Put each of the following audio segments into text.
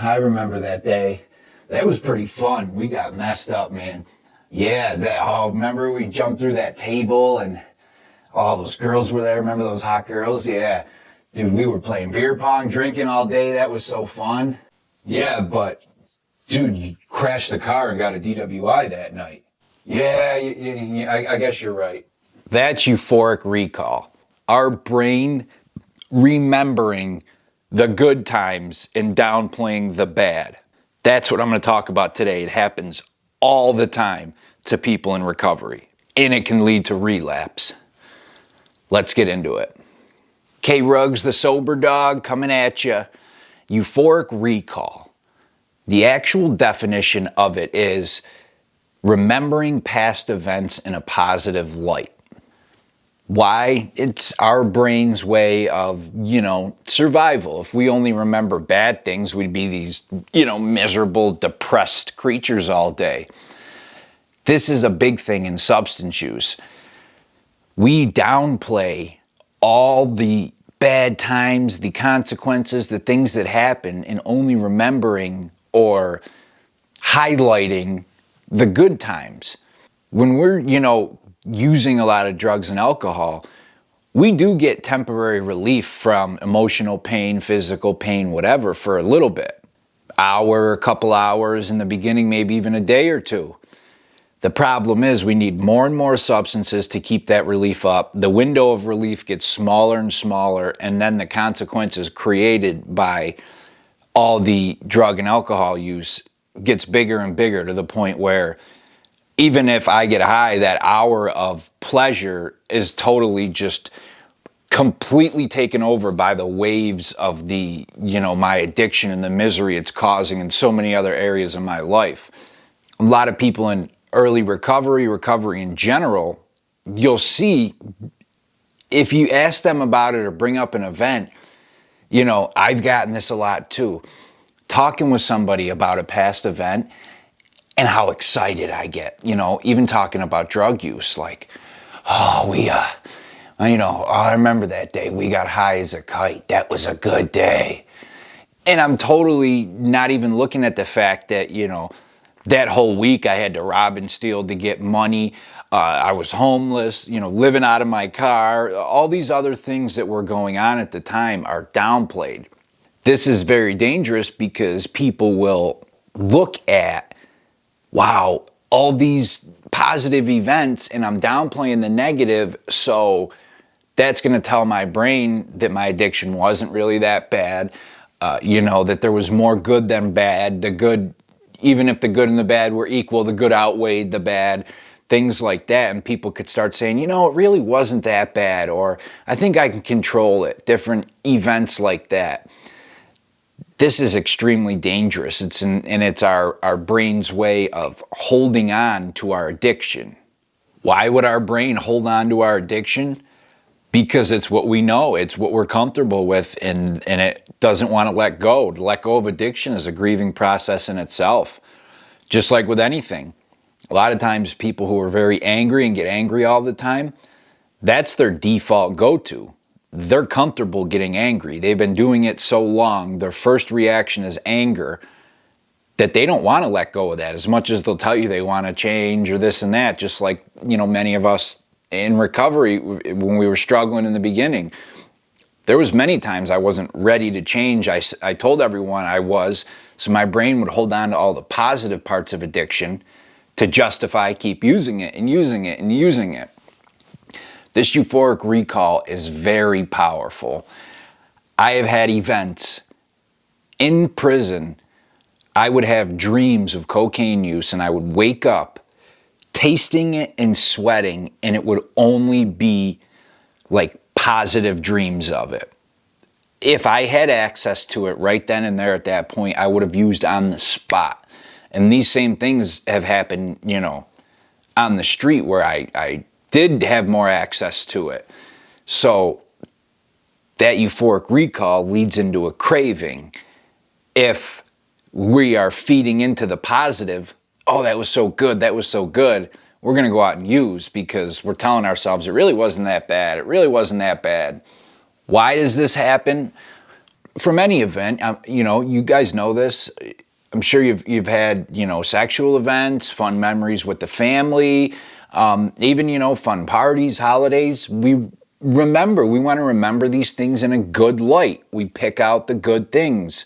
I remember that day. That was pretty fun. We got messed up, man. Yeah, remember we jumped through that table and all those girls were there. Remember those hot girls? Yeah. Dude, we were playing beer pong, drinking all day. That was so fun. Yeah, but, dude, you crashed the car and got a DWI that night. Yeah, I guess you're right. That's euphoric recall. Our brain remembering the good times and downplaying the bad. That's what I'm going to talk about today. It happens all the time to people in recovery, and it can lead to relapse. Let's get into it. K Ruggs, the sober dog, coming at you. Euphoric recall. The actual definition of it is remembering past events in a positive light. Why? It's our brain's way of, survival. If we only remember bad things, we'd be these, miserable, depressed creatures all day. This is a big thing in substance use. We downplay all the bad times, the consequences, the things that happen, and only remembering or highlighting the good times. When we're, using a lot of drugs and alcohol, we do get temporary relief from emotional pain, physical pain, whatever, for a little bit. Hour, a couple hours in the beginning, maybe even a day or two. The problem is we need more and more substances to keep that relief up. The window of relief gets smaller and smaller, and then the consequences created by all the drug and alcohol use gets bigger and bigger to the point where even if I get high, that hour of pleasure is totally just completely taken over by the waves of the, my addiction and the misery it's causing in so many other areas of my life. A lot of people in early recovery in general, you'll see if you ask them about it or bring up an event, I've gotten this a lot too. Talking with somebody about a past event and how excited I get, even talking about drug use, like, I remember that day we got high as a kite. That was a good day. And I'm totally not even looking at the fact that, that whole week I had to rob and steal to get money. I was homeless, living out of my car. All these other things that were going on at the time are downplayed. This is very dangerous because people will look at, wow, all these positive events and I'm downplaying the negative, so that's going to tell my brain that my addiction wasn't really that bad, that there was more good than bad. The good, even if the good and the bad were equal, the good outweighed the bad, things like that. And people could start saying, it really wasn't that bad, or I think I can control it, different events like that. This is extremely dangerous. It's our brain's way of holding on to our addiction. Why would our brain hold on to our addiction? Because it's what we know, it's what we're comfortable with, and it doesn't want to let go. To let go of addiction is a grieving process in itself. Just like with anything. A lot of times people who are very angry and get angry all the time, that's their default go-to. They're comfortable getting angry. They've been doing it so long, their first reaction is anger, that they don't want to let go of that as much as they'll tell you they want to change or this and that, just like, many of us in recovery when we were struggling in the beginning. There was many times I wasn't ready to change. I told everyone I was, so my brain would hold on to all the positive parts of addiction to justify keep using it and using it and using it. This euphoric recall is very powerful. I have had events in prison. I would have dreams of cocaine use and I would wake up tasting it and sweating, and it would only be like positive dreams of it. If I had access to it right then and there at that point, I would have used on the spot. And these same things have happened, on the street where I did have more access to it. So that euphoric recall leads into a craving. If we are feeding into the positive, oh, that was so good, we're going to go out and use because we're telling ourselves it really wasn't that bad. It really wasn't that bad. Why does this happen? from any event, you know, you guys know this. I'm sure you've had, you know, sexual events, fun memories with the family, even, you know, fun parties, holidays. We want to remember these things in a good light. We pick out the good things.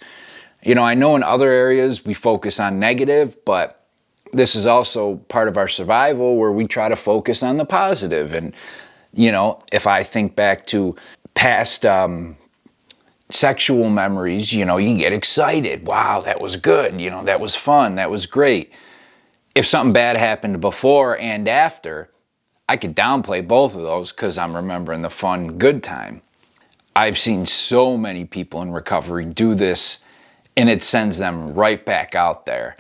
You know, I know in other areas we focus on negative, but this is also part of our survival where we try to focus on the positive. And, you know, if I think back to past sexual memories, you know, you get excited. Wow, that was good. You know, that was fun. That was great. If something bad happened before and after, I could downplay both of those because I'm remembering the fun, good time. I've seen so many people in recovery do this, and it sends them right back out there.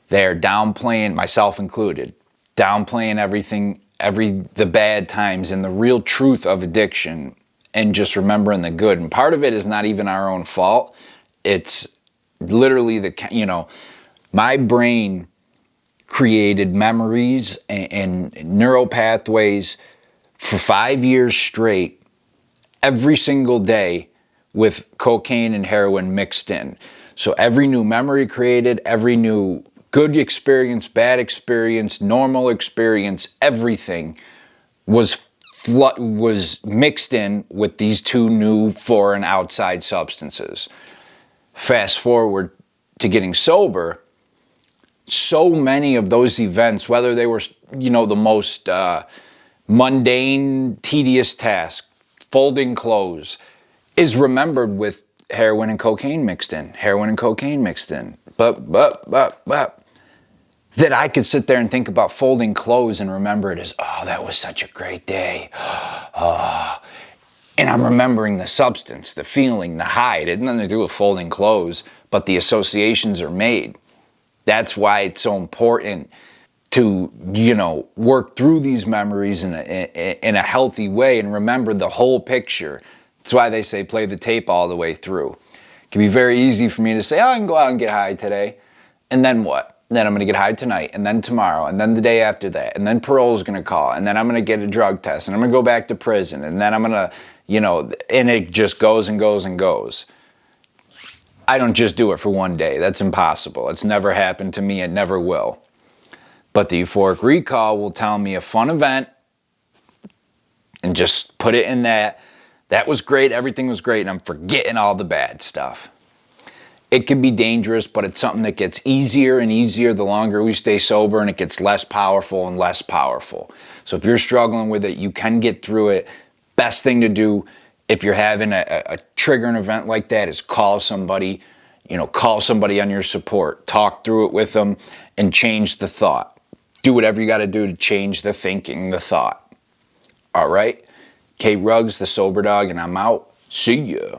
They're downplaying, myself included, downplaying everything, the bad times and the real truth of addiction, and just remembering the good. And part of it is not even our own fault. It's literally you know, my brain created memories and neural pathways for 5 years straight, every single day, with cocaine and heroin mixed in. So every new memory created, every new good experience, bad experience, normal experience, everything was mixed in with these two new foreign outside substances. Fast forward to getting sober, so many of those events, whether they were, you know, the most mundane, tedious task, folding clothes, is remembered with heroin and cocaine mixed in. Heroin and cocaine mixed in. That I could sit there and think about folding clothes and remember it as, oh, that was such a great day. And I'm remembering the substance, the feeling, the high. It had nothing to do with folding clothes, but the associations are made. That's why it's so important to, you know, work through these memories in a healthy way and remember the whole picture. That's why they say play the tape all the way through. It can be very easy for me to say, oh, I can go out and get high today. And then what? Then I'm going to get high tonight, and then tomorrow, and then the day after that, and then parole's going to call, and then I'm going to get a drug test, and I'm going to go back to prison, and then I'm going to, you know, and it just goes and goes and goes. I don't just do it for one day. That's impossible. It's never happened to me. It never will. But the euphoric recall will tell me a fun event and just put it in that. That was great. Everything was great. And I'm forgetting all the bad stuff. It can be dangerous, but it's something that gets easier and easier the longer we stay sober, and it gets less powerful and less powerful. So if you're struggling with it, you can get through it. Best thing to do if you're having a triggering event like that is call somebody, you know, call somebody on your support, talk through it with them, and change the thought. Do whatever you got to do to change the thinking, the thought. All right? K. Ruggs, the Sober Dog, and I'm out. See ya.